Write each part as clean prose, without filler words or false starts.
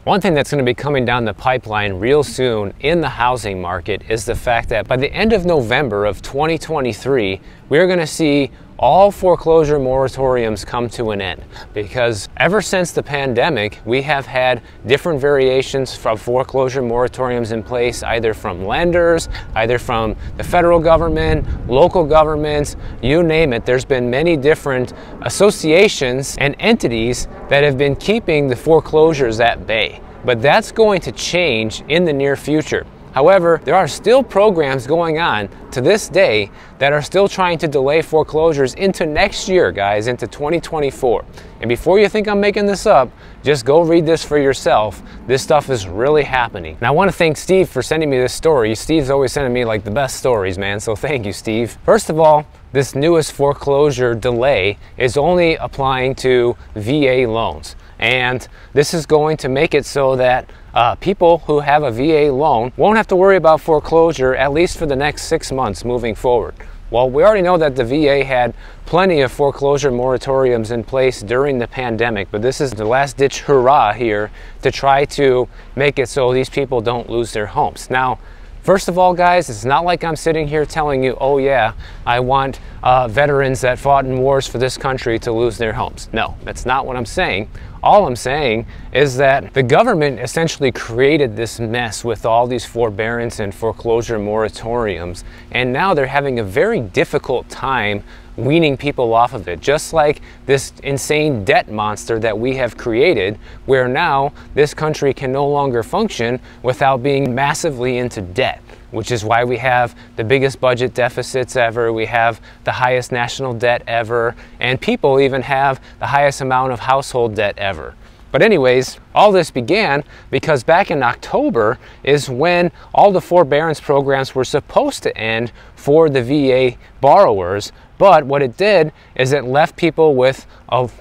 One thing that's going to be coming down the pipeline real soon in the housing market is the fact that by the end of November of 2023, we're going to see all foreclosure moratoriums come to an end, because ever since the pandemic, we have had different variations from foreclosure moratoriums in place, either from lenders, either from the federal government, local governments, you name it. There's been many different associations and entities that have been keeping the foreclosures at bay. But that's going to change in the near future. However, there are still programs going on to this day that are still trying to delay foreclosures into next year, guys, into 2024. And before you think I'm making this up, just go read this for yourself. This stuff is really happening. And I want to thank Steve for sending me this story. Steve's always sending me like the best stories, man, so thank you, Steve. First of all, this newest foreclosure delay is only applying to VA loans. And this is going to make it so that people who have a VA loan won't have to worry about foreclosure, at least for the next 6 months moving forward. Well, we already know that the VA had plenty of foreclosure moratoriums in place during the pandemic, but this is the last-ditch hurrah here to try to make it so these people don't lose their homes. Now, first of all, guys, it's not like I'm sitting here telling you, oh yeah, I want veterans that fought in wars for this country to lose their homes. No, that's not what I'm saying. All I'm saying is that the government essentially created this mess with all these forbearance and foreclosure moratoriums, and now they're having a very difficult time weaning people off of it, just like this insane debt monster that we have created, where now this country can no longer function without being massively into debt, which is why we have the biggest budget deficits ever, we have the highest national debt ever, and people even have the highest amount of household debt ever. But anyways, all this began because back in October is when all the forbearance programs were supposed to end for the VA borrowers. But what it did is it left people with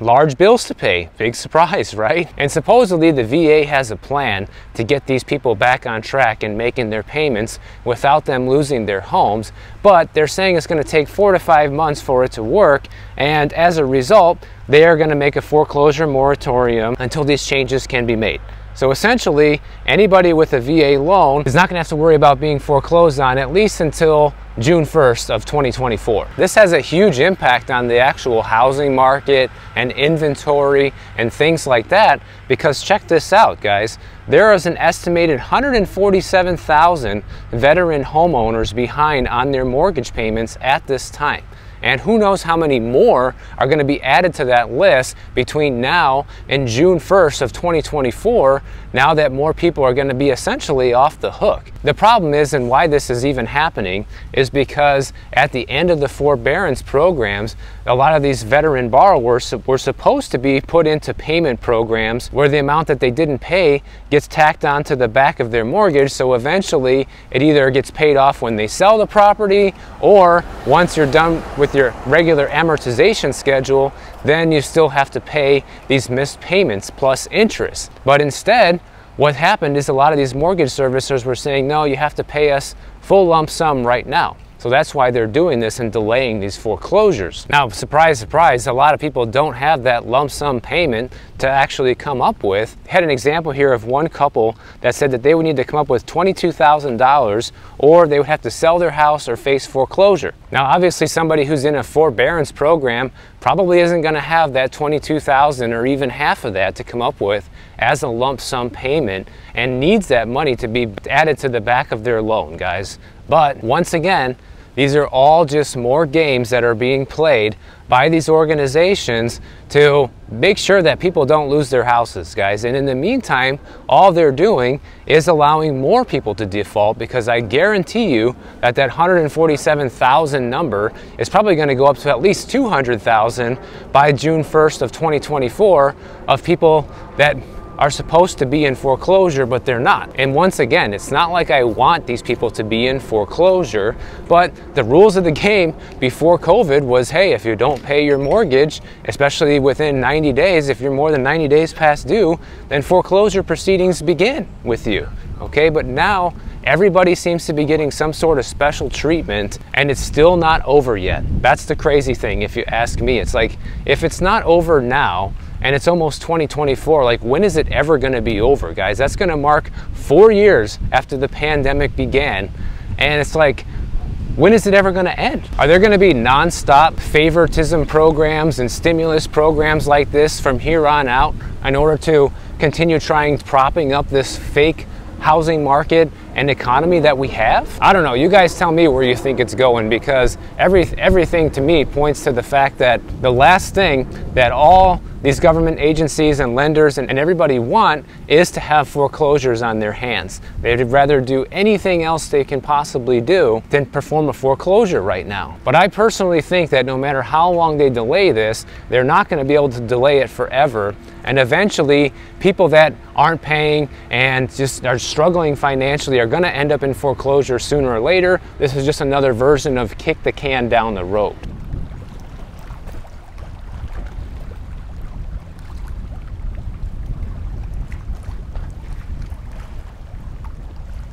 large bills to pay. Big surprise, right? And supposedly the VA has a plan to get these people back on track and making their payments without them losing their homes. But they're saying it's going to take 4 to 5 months for it to work. And as a result, they are going to make a foreclosure moratorium until these changes can be made. So essentially, anybody with a VA loan is not going to have to worry about being foreclosed on at least until June 1st of 2024. This has a huge impact on the actual housing market and inventory and things like that, because check this out, guys. There is an estimated 147,000 veteran homeowners behind on their mortgage payments at this time. And who knows how many more are going to be added to that list between now and June 1st of 2024, now that more people are going to be essentially off the hook. The problem is, and why this is even happening, is because at the end of the forbearance programs, a lot of these veteran borrowers were supposed to be put into payment programs where the amount that they didn't pay gets tacked onto the back of their mortgage, so eventually it either gets paid off when they sell the property, or once you're done with your regular amortization schedule, then you still have to pay these missed payments plus interest. But instead, what happened is a lot of these mortgage servicers were saying, no, you have to pay us full lump sum right now. So that's why they're doing this and delaying these foreclosures. Now, surprise, surprise, a lot of people don't have that lump sum payment to actually come up with. I had an example here of one couple that said that they would need to come up with $22,000, or they would have to sell their house or face foreclosure. Now, obviously, somebody who's in a forbearance program probably isn't going to have that $22,000 or even half of that to come up with as a lump sum payment, and needs that money to be added to the back of their loan, guys. But once again, these are all just more games that are being played by these organizations to make sure that people don't lose their houses, guys. And in the meantime, all they're doing is allowing more people to default, because I guarantee you that that 147,000 number is probably going to go up to at least 200,000 by June 1st of 2024 of people that are supposed to be in foreclosure, but they're not. And once again, it's not like I want these people to be in foreclosure, but the rules of the game before COVID was, hey, if you don't pay your mortgage, especially within 90 days, if you're more than 90 days past due, then foreclosure proceedings begin with you. Okay, but now everybody seems to be getting some sort of special treatment, and it's still not over yet. That's the crazy thing, if you ask me. It's like, if it's not over now, and it's almost 2024. Like, when is it ever going to be over, guys? That's going to mark 4 years after the pandemic began, and it's like, when is it ever going to end? Are there going to be non-stop favoritism programs and stimulus programs like this from here on out in order to continue propping up this fake housing market and economy that we have? I don't know. You guys tell me where you think it's going, because everything to me points to the fact that the last thing that all these government agencies and lenders and everybody want is to have foreclosures on their hands. They'd rather do anything else they can possibly do than perform a foreclosure right now. But I personally think that no matter how long they delay this, they're not going to be able to delay it forever. And eventually, people that aren't paying and just are struggling financially are going to end up in foreclosure sooner or later. This is just another version of kick the can down the road.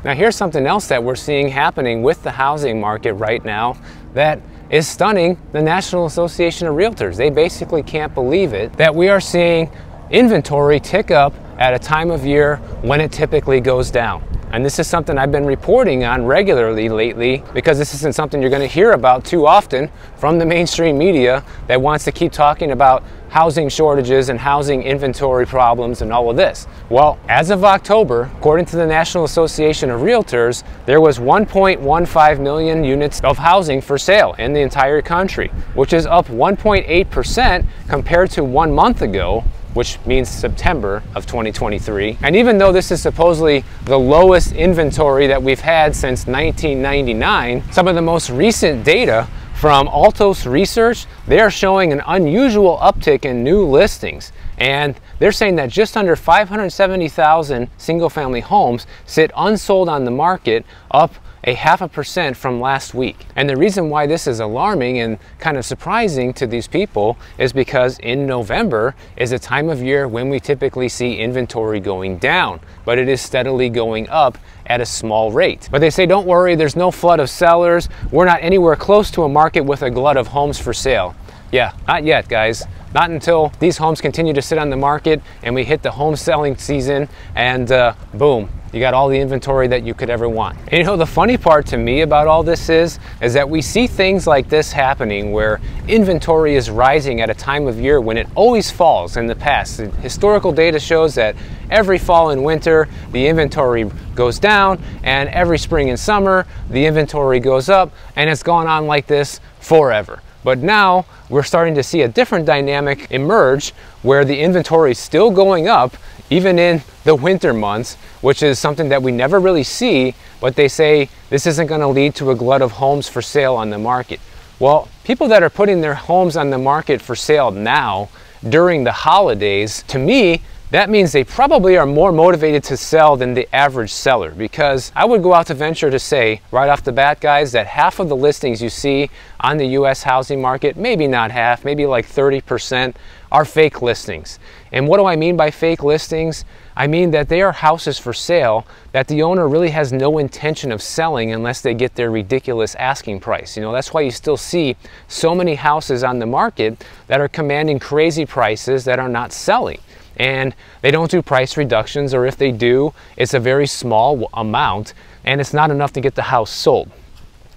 Now, here's something else that we're seeing happening with the housing market right now that is stunning the National Association of Realtors. They basically can't believe it, that we are seeing inventory tick up at a time of year when it typically goes down. And this is something I've been reporting on regularly lately, because this isn't something you're going to hear about too often from the mainstream media that wants to keep talking about housing shortages and housing inventory problems and all of this. Well, as of October, according to the National Association of Realtors, there was 1.15 million units of housing for sale in the entire country, which is up 1.8% compared to 1 month ago, which means September of 2023. And even though this is supposedly the lowest inventory that we've had since 1999, some of the most recent data from Altos Research, they are showing an unusual uptick in new listings. And they're saying that just under 570,000 single-family homes sit unsold on the market, up 0.5% from last week. And the reason why this is alarming and kind of surprising to these people is because in November is a time of year when we typically see inventory going down, but it is steadily going up at a small rate. But they say, don't worry, there's no flood of sellers. We're not anywhere close to a market with a glut of homes for sale. Yeah, not yet, guys. Not until these homes continue to sit on the market and we hit the home selling season, and boom, you got all the inventory that you could ever want. And you know, the funny part to me about all this is that we see things like this happening where inventory is rising at a time of year when it always falls in the past. The historical data shows that every fall and winter, the inventory goes down, and every spring and summer, the inventory goes up, and it's gone on like this forever. But now we're starting to see a different dynamic emerge where the inventory is still going up even in the winter months, which is something that we never really see, but they say this isn't going to lead to a glut of homes for sale on the market. Well, people that are putting their homes on the market for sale now during the holidays, to me, that means they probably are more motivated to sell than the average seller, because I would go out to venture to say right off the bat, guys, that half of the listings you see on the US housing market, maybe not half, maybe like 30%, are fake listings. And what do I mean by fake listings? I mean that they are houses for sale that the owner really has no intention of selling unless they get their ridiculous asking price. You know, that's why you still see so many houses on the market that are commanding crazy prices that are not selling. And they don't do price reductions, or if they do, it's a very small amount and it's not enough to get the house sold.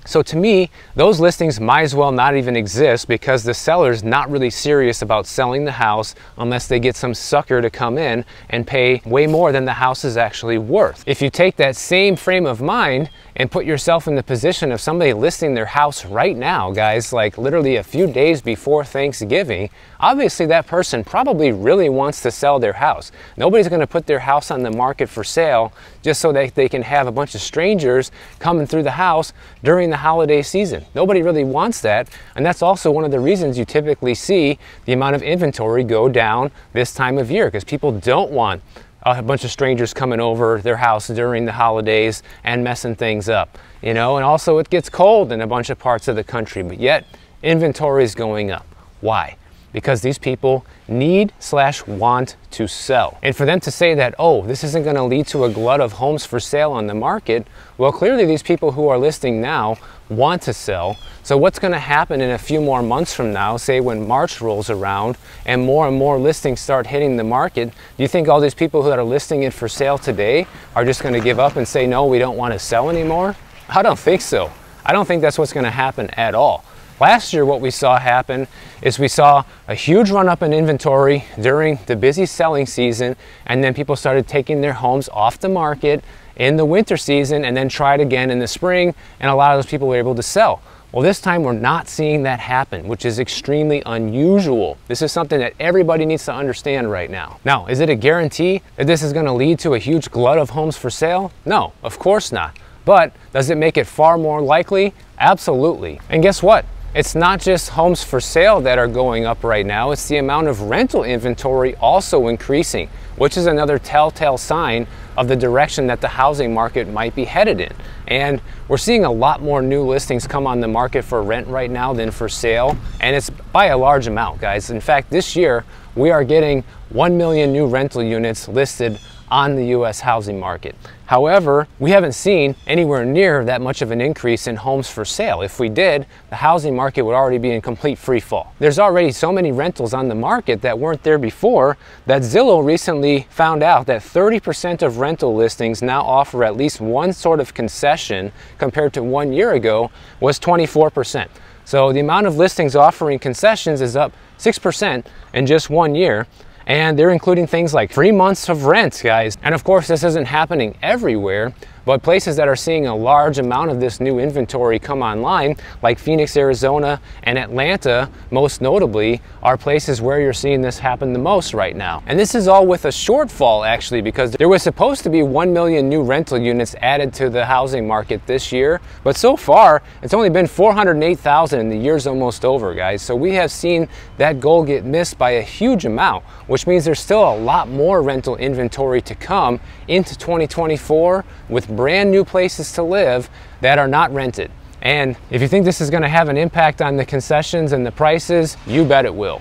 So to me, those listings might as well not even exist, because the seller's not really serious about selling the house unless they get some sucker to come in and pay way more than the house is actually worth. If you take that same frame of mind and put yourself in the position of somebody listing their house right now, guys, like literally a few days before Thanksgiving, obviously that person probably really wants to sell their house. Nobody's going to put their house on the market for sale just so that they can have a bunch of strangers coming through the house during the holiday season. Nobody really wants that, and that's also one of the reasons you typically see the amount of inventory go down this time of year, because people don't want a bunch of strangers coming over their house during the holidays and messing things up, you know. And also it gets cold in a bunch of parts of the country, but yet inventory is going up. Why? because these people need/want to sell. And for them to say that, oh, this isn't going to lead to a glut of homes for sale on the market, well, clearly these people who are listing now want to sell. So what's going to happen in a few more months from now, say when March rolls around and more listings start hitting the market, do you think all these people who are listing it for sale today are just going to give up and say, no, we don't want to sell anymore? I don't think so. I don't think that's what's going to happen at all. Last year, what we saw happen is we saw a huge run up in inventory during the busy selling season, and then people started taking their homes off the market in the winter season and then tried again in the spring, and a lot of those people were able to sell. Well, this time we're not seeing that happen, which is extremely unusual. This is something that everybody needs to understand right now. Now, is it a guarantee that this is going to lead to a huge glut of homes for sale? No, of course not. But does it make it far more likely? Absolutely. And guess what? It's not just homes for sale that are going up right now, it's the amount of rental inventory also increasing, which is another telltale sign of the direction that the housing market might be headed in. And we're seeing a lot more new listings come on the market for rent right now than for sale, and it's by a large amount, guys. In fact, this year we are getting 1 million new rental units listed on the US housing market. However, we haven't seen anywhere near that much of an increase in homes for sale. If we did, the housing market would already be in complete free fall. There's already so many rentals on the market that weren't there before that Zillow recently found out that 30% of rental listings now offer at least one sort of concession compared to 1 year ago was 24%. So the amount of listings offering concessions is up 6% in just 1 year. And they're including things like 3 months of rent, guys. And of course, this isn't happening everywhere, but places that are seeing a large amount of this new inventory come online, like Phoenix, Arizona, and Atlanta, most notably, are places where you're seeing this happen the most right now. And this is all with a shortfall, actually, because there was supposed to be 1 million new rental units added to the housing market this year, but so far, it's only been 408,000 and the year's almost over, guys. So we have seen that goal get missed by a huge amount, which means there's still a lot more rental inventory to come into 2024 with brand new places to live that are not rented. And if you think this is going to have an impact on the concessions and the prices, you bet it will.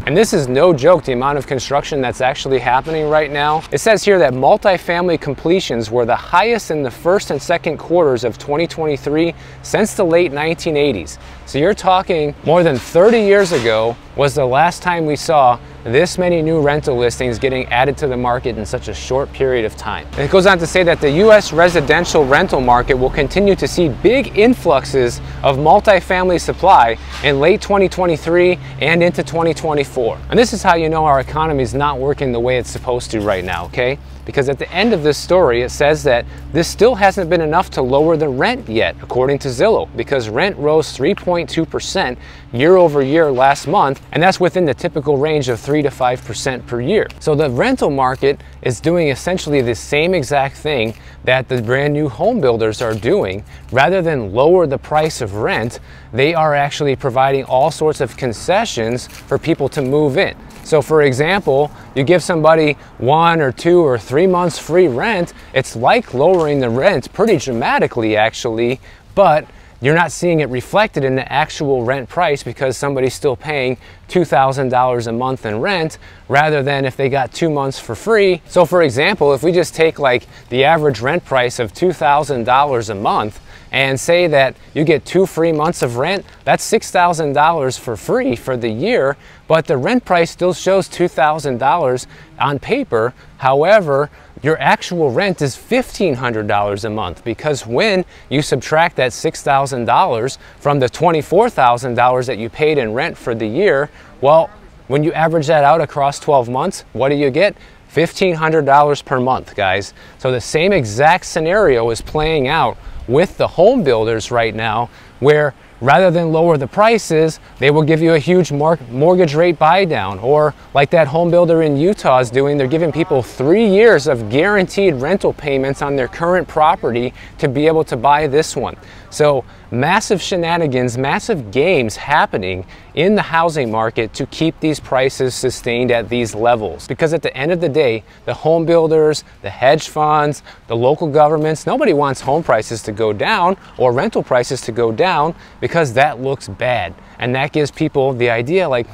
And this is no joke, the amount of construction that's actually happening right now. It says here that multifamily completions were the highest in the first and second quarters of 2023 since the late 1980s. So you're talking more than 30 years ago was the last time we saw this many new rental listings getting added to the market in such a short period of time. And it goes on to say that the US residential rental market will continue to see big influxes of multifamily supply in late 2023 and into 2024. And this is how you know our economy is not working the way it's supposed to right now, okay? Because at the end of this story, it says that this still hasn't been enough to lower the rent yet, according to Zillow, because rent rose 3.2% year over year last month, and that's within the typical range of 3 to 5% per year. So the rental market is doing essentially the same exact thing that the brand new home builders are doing. Rather than lower the price of rent, they are actually providing all sorts of concessions for people to move in. So for example, you give somebody 1 or 2 or 3 months free rent, it's like lowering the rent pretty dramatically actually, but you're not seeing it reflected in the actual rent price because somebody's still paying $2,000 a month in rent rather than if they got 2 months for free. So for example, if we just take like the average rent price of $2,000 a month and say that you get 2 free months of rent, that's $6,000 for free for the year, but the rent price still shows $2,000 on paper. However, your actual rent is $1,500 a month, because when you subtract that $6,000 from the $24,000 that you paid in rent for the year, well, when you average that out across 12 months, what do you get? $1,500 per month, guys. So the same exact scenario is playing out with the home builders right now, where rather than lower the prices, they will give you a huge mortgage rate buy down. Or like that home builder in Utah is doing, they're giving people 3 years of guaranteed rental payments on their current property to be able to buy this one. So massive shenanigans, massive games happening in the housing market to keep these prices sustained at these levels. Because at the end of the day, the home builders, the hedge funds, the local governments, nobody wants home prices to go down or rental prices to go down, because that looks bad. And that gives people the idea like,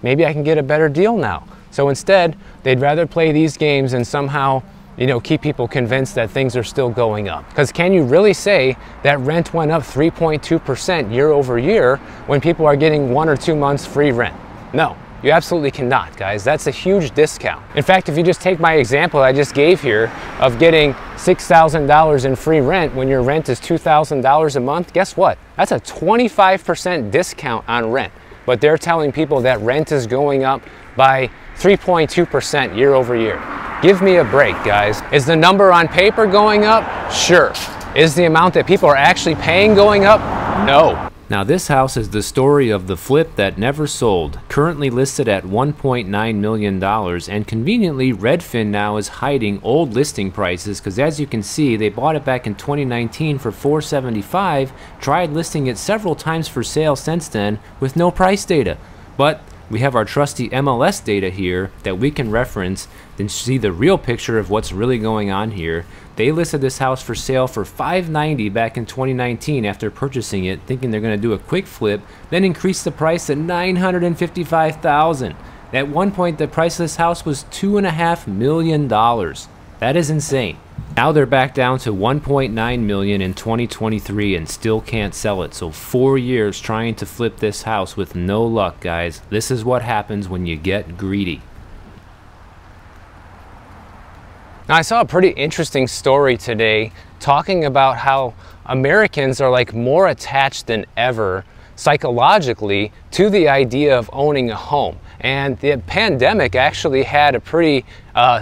maybe I can get a better deal now. So instead, they'd rather play these games and somehow, keep people convinced that things are still going up. Because can you really say that rent went up 3.2% year over year when people are getting 1 or 2 months free rent? No, you absolutely cannot, guys. That's a huge discount. In fact, if you just take my example I just gave here of getting $6,000 in free rent when your rent is $2,000 a month, guess what? That's a 25% discount on rent. But they're telling people that rent is going up by 3.2% year over year. Give me a break, guys. Is the number on paper going up? Sure. Is the amount that people are actually paying going up? No. Now this house is the story of the flip that never sold, currently listed at $1.9 million, and conveniently Redfin now is hiding old listing prices because, as you can see, they bought it back in 2019 for $475, tried listing it several times for sale since then with no price data. But we have our trusty MLS data here that we can reference and see the real picture of what's really going on here. They listed this house for sale for $590 back in 2019 after purchasing it, thinking they're going to do a quick flip, then increase the price to $955,000. At one point, the price of this house was $2.5 million. That is insane. Now they're back down to $1.9 million in 2023 and still can't sell it. So 4 years trying to flip this house with no luck, guys. This is what happens when you get greedy. Now, I saw a pretty interesting story today talking about how Americans are like more attached than ever psychologically to the idea of owning a home. And the pandemic actually had a pretty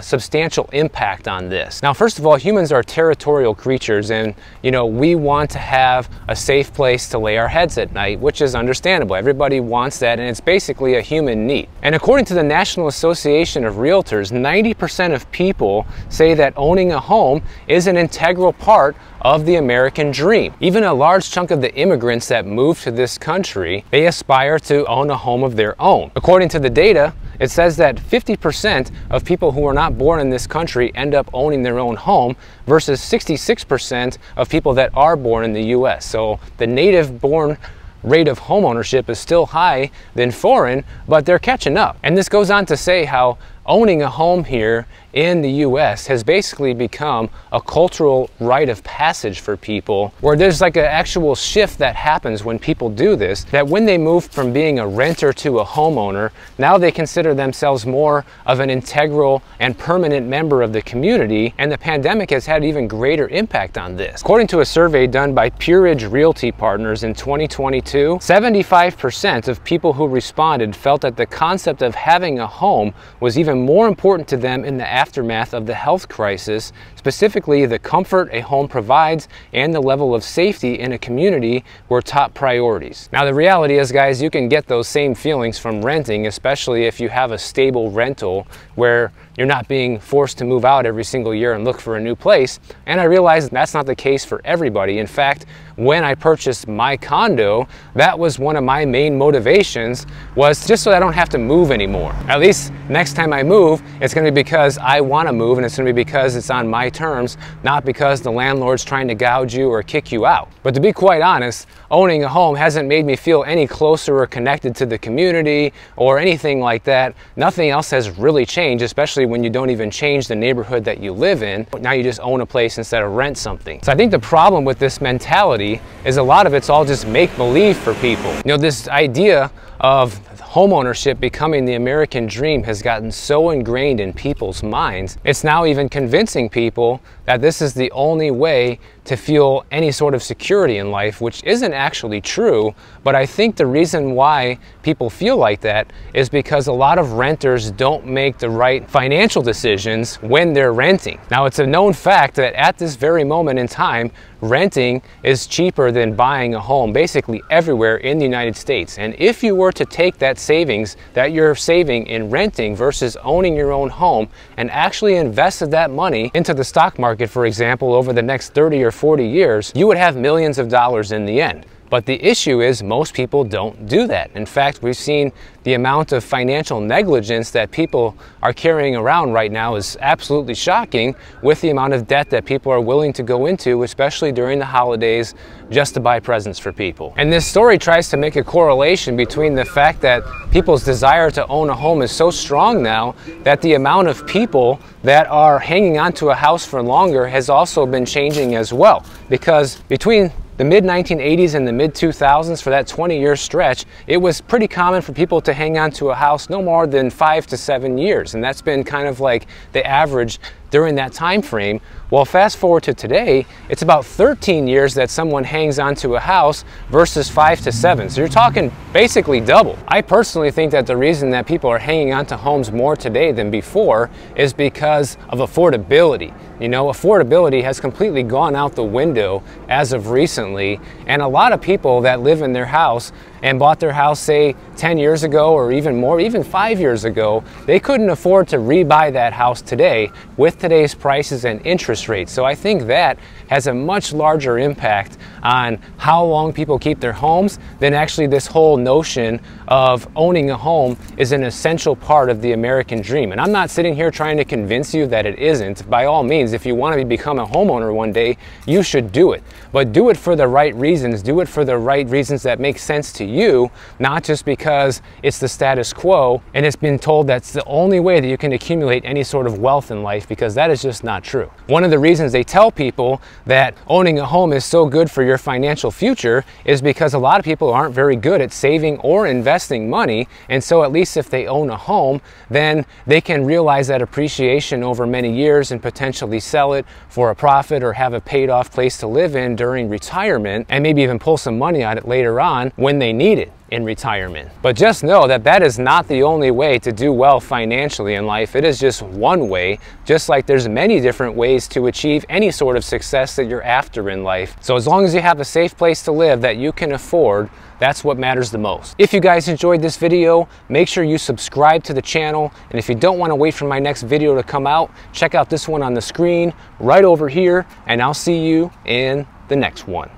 substantial impact on this. Now, first of all, humans are territorial creatures, and we want to have a safe place to lay our heads at night, which is understandable. Everybody wants that, and it's basically a human need. And according to the National Association of Realtors, 90% of people say that owning a home is an integral part of the American dream. Even a large chunk of the immigrants that move to this country, they aspire to own a home of their own. According to the data, it says that 50% of people who are not born in this country end up owning their own home versus 66% of people that are born in the US. So the native born rate of home ownership is still higher than foreign, but they're catching up. And this goes on to say how owning a home here in the US has basically become a cultural rite of passage for people, where there's like an actual shift that happens when people do this, that when they move from being a renter to a homeowner, now they consider themselves more of an integral and permanent member of the community, and the pandemic has had even greater impact on this. According to a survey done by Peerage Realty Partners in 2022, 75% of people who responded felt that the concept of having a home was even more important to them in the aftermath of the health crisis, specifically the comfort a home provides and the level of safety in a community were top priorities. Now the reality is, guys, you can get those same feelings from renting, especially if you have a stable rental where you're not being forced to move out every single year and look for a new place. And I realize that's not the case for everybody. In fact, when I purchased my condo, that was one of my main motivations, was just so I don't have to move anymore. At least next time I move, it's going to be because I want to move, and it's going to be because it's on my terms, not because the landlord's trying to gouge you or kick you out. But to be quite honest, owning a home hasn't made me feel any closer or connected to the community or anything like that. Nothing else has really changed, especially when you don't even change the neighborhood that you live in. Now you just own a place instead of rent something. So I think the problem with this mentality is a lot of it's all just make-believe for people. This idea of homeownership becoming the American dream has gotten so ingrained in people's minds, it's now even convincing people that this is the only way to feel any sort of security in life, which isn't actually true. But I think the reason why people feel like that is because a lot of renters don't make the right financial decisions when they're renting. Now, it's a known fact that at this very moment in time, renting is cheaper than buying a home basically everywhere in the United States. And if you were to take that savings that you're saving in renting versus owning your own home and actually invested that money into the stock market, for example, over the next 30 or 40 years, you would have millions of dollars in the end. But the issue is most people don't do that. In fact, we've seen the amount of financial negligence that people are carrying around right now is absolutely shocking, with the amount of debt that people are willing to go into, especially during the holidays, just to buy presents for people. And this story tries to make a correlation between the fact that people's desire to own a home is so strong now that the amount of people that are hanging on to a house for longer has also been changing as well. Because between the mid-1980s and the mid-2000s, for that 20-year stretch, it was pretty common for people to hang on to a house no more than 5 to 7 years. And that's been kind of like the average during that time frame. Well, fast forward to today, it's about 13 years that someone hangs onto a house versus 5 to 7. So you're talking basically double. I personally think that the reason that people are hanging onto homes more today than before is because of affordability. You know, affordability has completely gone out the window as of recently, and a lot of people that live in their house and bought their house, say, 10 years ago or even more, even 5 years ago, they couldn't afford to rebuy that house today with today's prices and interest rates. So I think that has a much larger impact on how long people keep their homes than actually this whole notion of owning a home is an essential part of the American dream. And I'm not sitting here trying to convince you that it isn't. By all means, if you want to become a homeowner one day, you should do it. But do it for the right reasons. Do it for the right reasons that make sense to you, not just because it's the status quo and it's been told that's the only way that you can accumulate any sort of wealth in life, because that is just not true. One of the reasons they tell people that owning a home is so good for your financial future is because a lot of people aren't very good at saving or investing money, and so at least if they own a home, then they can realize that appreciation over many years and potentially sell it for a profit or have a paid off place to live in during retirement, and maybe even pull some money out it later on when they need it in retirement. But just know that that is not the only way to do well financially in life. It is just one way, just like there's many different ways to achieve any sort of success that you're after in life. So as long as you have a safe place to live that you can afford, that's what matters the most. If you guys enjoyed this video, make sure you subscribe to the channel. And if you don't want to wait for my next video to come out, check out this one on the screen right over here, and I'll see you in the next one.